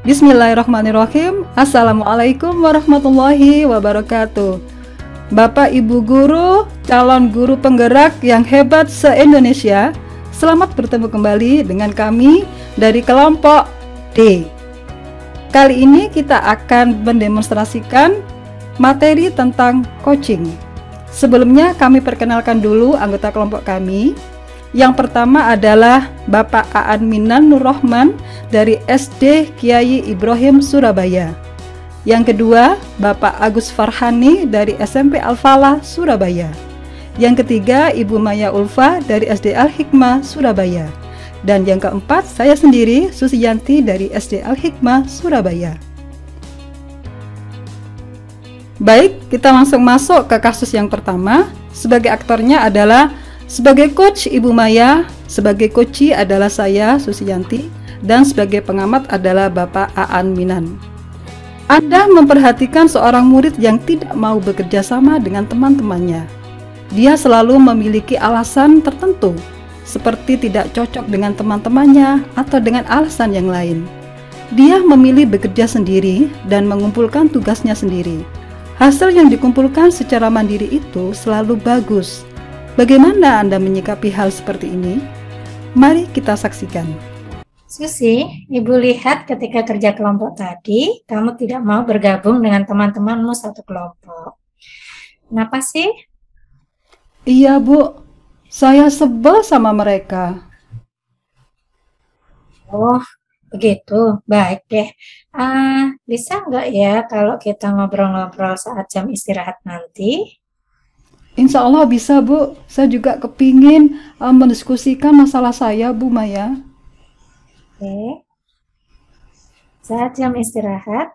Bismillahirrahmanirrahim. Assalamualaikum warahmatullahi wabarakatuh. Bapak Ibu guru, calon guru penggerak yang hebat se-Indonesia, selamat bertemu kembali dengan kami dari kelompok D. Kali ini kita akan mendemonstrasikan materi tentang coaching. Sebelumnya kami perkenalkan dulu anggota kelompok kami. Yang pertama adalah Bapak Aan Minan Nur Rahman dari SD Kiai Ibrahim Surabaya. Yang kedua, Bapak Agus Farhani dari SMP Al-Falah Surabaya. Yang ketiga, Ibu Maya Ulfa dari SD Al-Hikmah Surabaya. Dan yang keempat, saya sendiri Susiyanti dari SD Al-Hikmah Surabaya. Baik, kita langsung masuk ke kasus yang pertama. Sebagai aktornya adalah sebagai coach Ibu Maya, sebagai coachee adalah saya Susiyanti, dan sebagai pengamat adalah Bapak Aan Minan. Anda memperhatikan seorang murid yang tidak mau bekerja sama dengan teman-temannya. Dia selalu memiliki alasan tertentu, seperti tidak cocok dengan teman-temannya atau dengan alasan yang lain. Dia memilih bekerja sendiri dan mengumpulkan tugasnya sendiri. Hasil yang dikumpulkan secara mandiri itu selalu bagus. Bagaimana Anda menyikapi hal seperti ini? Mari kita saksikan. Susi, Ibu lihat ketika kerja kelompok tadi, kamu tidak mau bergabung dengan teman-temanmu satu kelompok. Kenapa sih? Iya, Bu. Saya sebel sama mereka. Oh, begitu. Baik deh. Bisa nggak ya kalau kita ngobrol-ngobrol saat jam istirahat nanti? Insya Allah bisa, Bu. Saya juga kepingin mendiskusikan masalah saya, Bu Maya. Oke. Saat jam istirahat.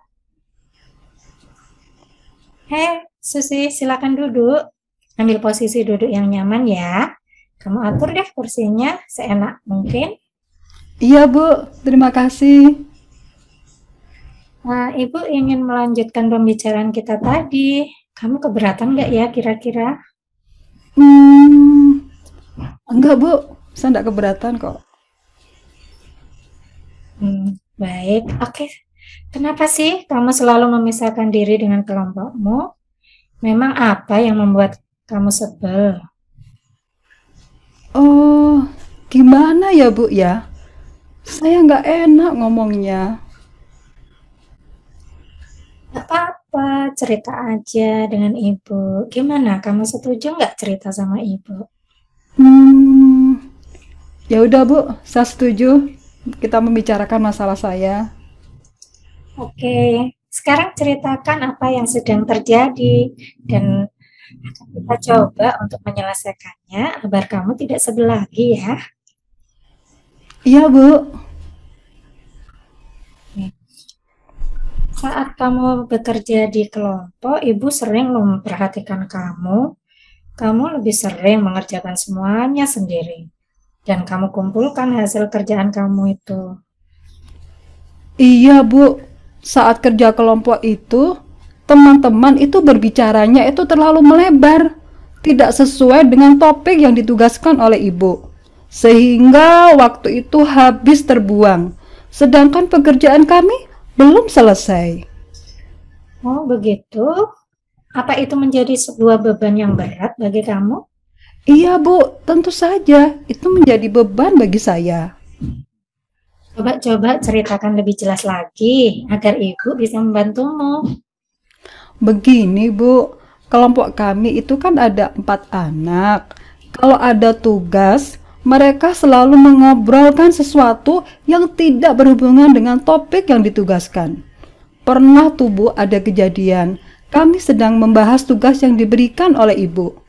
Susi, silakan duduk. Ambil posisi duduk yang nyaman ya. Kamu atur deh kursinya seenak mungkin. Iya, Bu. Terima kasih. Ibu ingin melanjutkan pembicaraan kita tadi. Kamu keberatan nggak ya kira-kira? Enggak, Bu. Saya enggak keberatan kok. Baik. Oke. Kenapa sih kamu selalu memisahkan diri dengan kelompokmu? Memang apa yang membuat kamu sebel? Oh, gimana ya, Bu ya? Saya nggak enak ngomongnya. Gak apa-apa, cerita aja dengan Ibu. Gimana, kamu setuju nggak cerita sama Ibu? Ya udah, Bu, saya setuju. Kita membicarakan masalah saya. Oke, sekarang ceritakan apa yang sedang terjadi dan akan kita coba untuk menyelesaikannya agar kamu tidak sebel lagi ya. Iya, Bu. Saat kamu bekerja di kelompok, Ibu sering memperhatikan kamu. Kamu lebih sering mengerjakan semuanya sendiri. Dan kamu kumpulkan hasil kerjaan kamu itu. Iya, Bu. Saat kerja kelompok itu, teman-teman itu berbicaranya itu terlalu melebar. Tidak sesuai dengan topik yang ditugaskan oleh Ibu. Sehingga waktu itu habis terbuang. Sedangkan pekerjaan kami belum selesai. Oh, begitu? Apa itu menjadi sebuah beban yang berat bagi kamu? Iya, Bu, tentu saja. Itu menjadi beban bagi saya. Coba ceritakan lebih jelas lagi agar Ibu bisa membantumu. Begini, Bu, kelompok kami itu kan ada 4 anak. Kalau ada tugas, mereka selalu mengobrolkan sesuatu yang tidak berhubungan dengan topik yang ditugaskan. Pernah tuh, Bu, ada kejadian. Kami sedang membahas tugas yang diberikan oleh Ibu.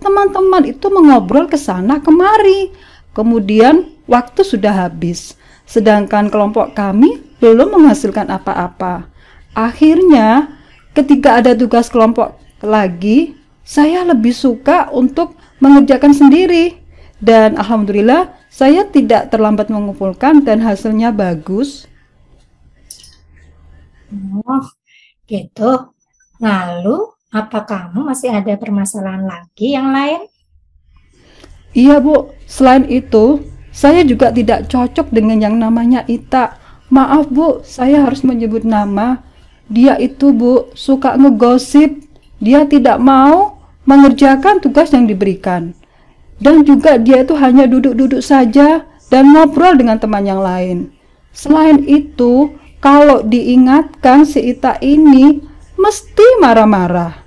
Teman-teman itu mengobrol ke sana kemari. Kemudian waktu sudah habis. Sedangkan kelompok kami belum menghasilkan apa-apa. Akhirnya, ketika ada tugas kelompok lagi, saya lebih suka untuk mengerjakan sendiri. Dan alhamdulillah saya tidak terlambat mengumpulkan dan hasilnya bagus. Oh, gitu. Lalu, apa kamu masih ada permasalahan lagi yang lain? Iya, Bu. Selain itu, saya juga tidak cocok dengan yang namanya Ita. Maaf Bu, saya harus menyebut nama. Dia itu Bu, suka ngegosip. Dia tidak mau mengerjakan tugas yang diberikan. Dan juga dia itu hanya duduk-duduk saja dan ngobrol dengan teman yang lain. Selain itu, kalau diingatkan si Ita ini mesti marah-marah.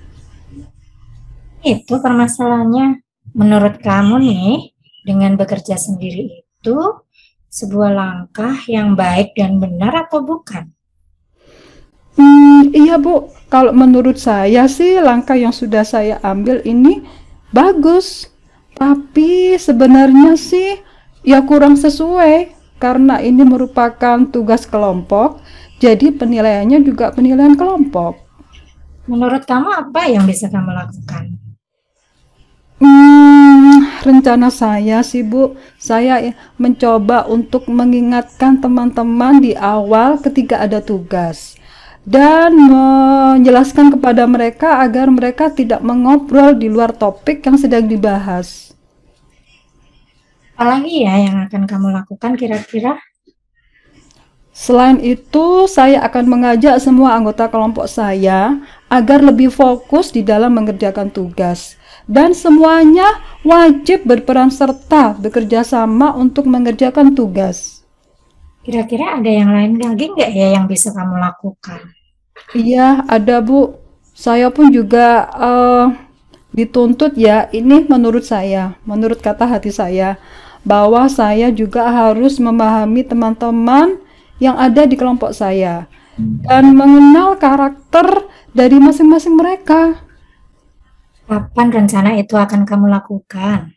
Itu permasalahannya. Menurut kamu nih, dengan bekerja sendiri itu sebuah langkah yang baik dan benar atau bukan? Iya Bu, kalau menurut saya sih langkah yang sudah saya ambil ini bagus. Tapi sebenarnya sih ya kurang sesuai karena ini merupakan tugas kelompok, jadi penilaiannya juga penilaian kelompok. Menurut kamu apa yang bisa kamu lakukan? Rencana saya sih Bu, saya mencoba untuk mengingatkan teman-teman di awal ketika ada tugas dan menjelaskan kepada mereka agar mereka tidak mengobrol di luar topik yang sedang dibahas. Apalagi ya yang akan kamu lakukan kira-kira? Selain itu, saya akan mengajak semua anggota kelompok saya agar lebih fokus di dalam mengerjakan tugas. Dan semuanya wajib berperan serta bekerja sama untuk mengerjakan tugas. Kira-kira ada yang lain lagi nggak ya yang bisa kamu lakukan? Iya, ada Bu. Saya pun juga dituntut ya, ini menurut saya, menurut kata hati saya, bahwa saya juga harus memahami teman-teman yang ada di kelompok saya dan mengenal karakter dari masing-masing mereka. Kapan rencana itu akan kamu lakukan?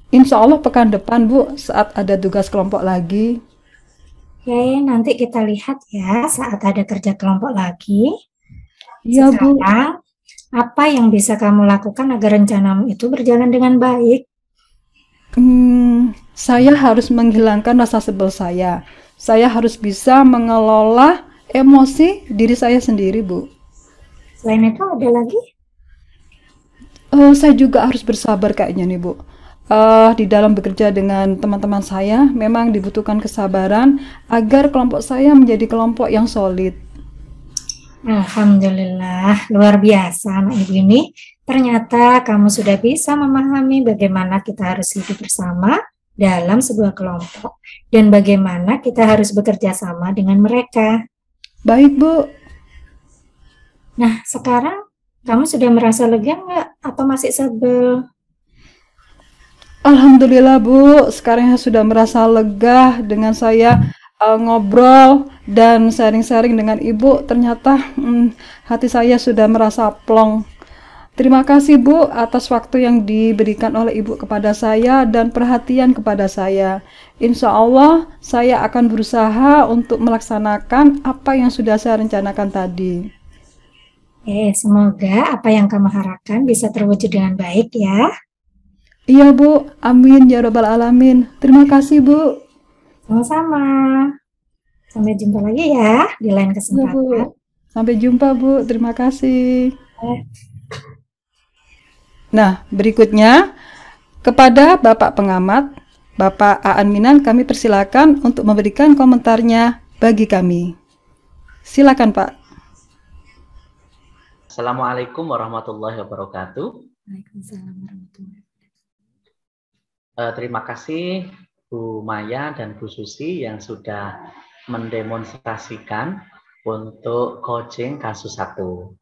Insya Allah pekan depan Bu, saat ada tugas kelompok lagi. Oke, nanti kita lihat ya saat ada kerja kelompok lagi. Iya Bu. Sekarang, apa yang bisa kamu lakukan agar rencanamu itu berjalan dengan baik? Saya harus menghilangkan rasa sebel saya. Saya harus bisa mengelola emosi diri saya sendiri, Bu. Selain itu ada lagi? Saya juga harus bersabar kayaknya nih, Bu. Di dalam bekerja dengan teman-teman saya, memang dibutuhkan kesabaran agar kelompok saya menjadi kelompok yang solid. Alhamdulillah, luar biasa anak ibu ini. Ternyata kamu sudah bisa memahami bagaimana kita harus hidup bersama dalam sebuah kelompok dan bagaimana kita harus bekerja sama dengan mereka. Baik, Bu. Nah, sekarang kamu sudah merasa lega nggak atau masih sebel? Alhamdulillah, Bu. Sekarang saya sudah merasa lega dengan saya ngobrol dan sharing-sharing dengan Ibu. Ternyata hati saya sudah merasa plong. Terima kasih Bu atas waktu yang diberikan oleh Ibu kepada saya dan perhatian kepada saya. Insya Allah saya akan berusaha untuk melaksanakan apa yang sudah saya rencanakan tadi. Semoga apa yang kamu harapkan bisa terwujud dengan baik ya. Iya Bu, amin ya robbal alamin. Terima kasih Bu. Sama-sama. Sampai jumpa lagi ya di lain Iya kesempatan. Bu. Sampai jumpa Bu, terima kasih. Eh, Nah, berikutnya kepada Bapak Pengamat, Bapak Aan Minan, kami persilakan untuk memberikan komentarnya bagi kami. Silakan Pak. Assalamualaikum warahmatullahi wabarakatuh. Waalaikumsalam warahmatullahi Terima kasih Bu Maya dan Bu Susi yang sudah mendemonstrasikan untuk coaching kasus 1.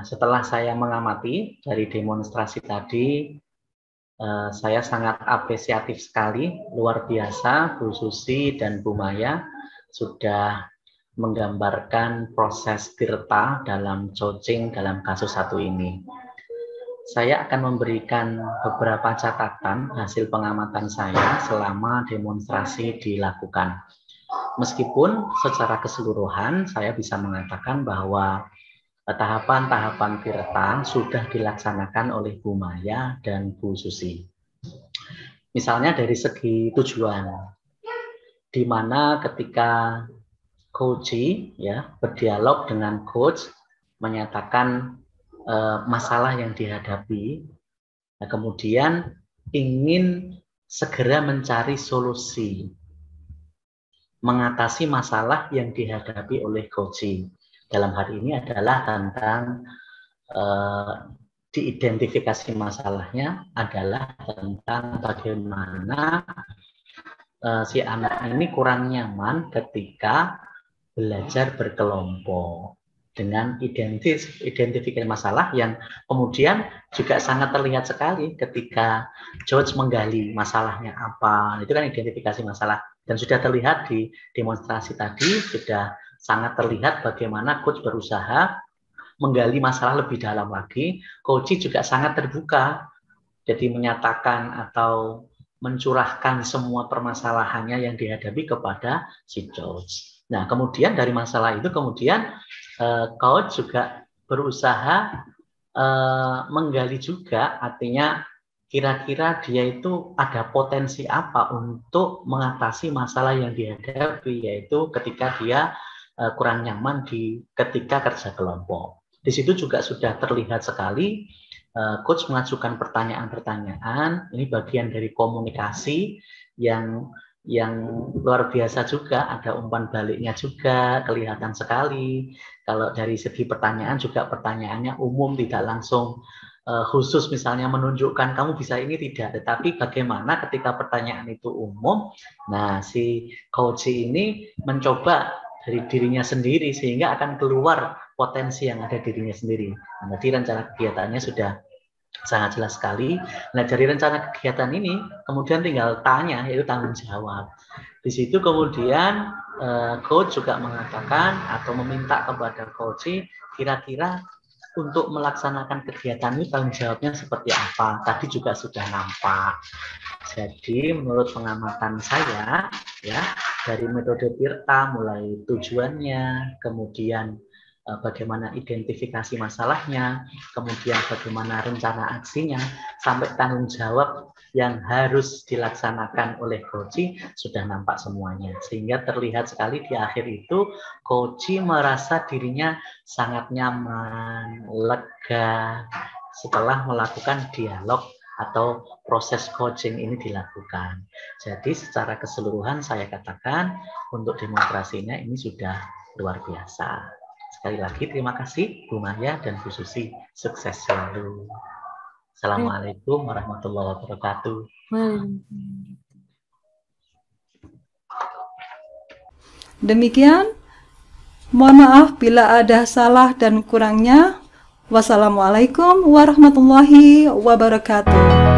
Setelah saya mengamati dari demonstrasi tadi, saya sangat apresiatif sekali, luar biasa Bu Susi dan Bu Maya sudah menggambarkan proses Tirta dalam coaching dalam kasus 1 ini. Saya akan memberikan beberapa catatan hasil pengamatan saya selama demonstrasi dilakukan. Meskipun secara keseluruhan saya bisa mengatakan bahwa tahapan-tahapan Tirta sudah dilaksanakan oleh Bu Maya dan Bu Susi. Misalnya dari segi tujuan, di mana ketika coachee ya berdialog dengan coach menyatakan masalah yang dihadapi, nah, kemudian ingin segera mencari solusi. mengatasi masalah yang dihadapi oleh coaching. Dalam hal ini adalah tentang diidentifikasi masalahnya adalah tentang bagaimana si anak ini kurang nyaman ketika belajar berkelompok, dengan identifikasi masalah yang kemudian juga sangat terlihat sekali ketika George menggali masalahnya apa. Itu kan identifikasi masalah, dan sudah terlihat di demonstrasi tadi, sudah sangat terlihat bagaimana coach berusaha menggali masalah lebih dalam lagi. Coach juga sangat terbuka, jadi menyatakan atau mencurahkan semua permasalahannya yang dihadapi kepada si George. Nah, kemudian dari masalah itu kemudian coach juga berusaha menggali juga, artinya kira-kira dia itu ada potensi apa untuk mengatasi masalah yang dihadapi, yaitu ketika dia kurang nyaman ketika kerja kelompok. Di situ juga sudah terlihat sekali coach mengajukan pertanyaan-pertanyaan. Ini bagian dari komunikasi yang luar biasa juga, ada umpan baliknya juga, kelihatan sekali. Kalau dari segi pertanyaan juga pertanyaannya umum, tidak langsung khusus misalnya menunjukkan kamu bisa ini, tidak, tetapi bagaimana ketika pertanyaan itu umum. Nah, si coach ini mencoba dari dirinya sendiri sehingga akan keluar potensi yang ada dirinya sendiri. Nah, jadi rencana kegiatannya sudah sangat jelas sekali. Nah, dari rencana kegiatan ini kemudian tinggal tanya, yaitu tanggung jawab. Di situ kemudian coach juga mengatakan atau meminta kepada coach kira-kira untuk melaksanakan kegiatan ini tanggung jawabnya seperti apa. Tadi juga sudah nampak. Jadi menurut pengamatan saya, ya, dari metode Tirta, mulai tujuannya, kemudian bagaimana identifikasi masalahnya, kemudian bagaimana rencana aksinya, sampai tanggung jawab yang harus dilaksanakan oleh coach sudah nampak semuanya. Sehingga terlihat sekali di akhir itu coach merasa dirinya sangat nyaman, lega setelah melakukan dialog atau proses coaching ini dilakukan. Jadi secara keseluruhan saya katakan untuk demonstrasinya ini sudah luar biasa. Sekali lagi terima kasih Bu Maya dan Bu Susi. Sukses selalu. Assalamualaikum warahmatullahi wabarakatuh. Demikian, mohon maaf bila ada salah dan kurangnya. Wassalamualaikum warahmatullahi wabarakatuh.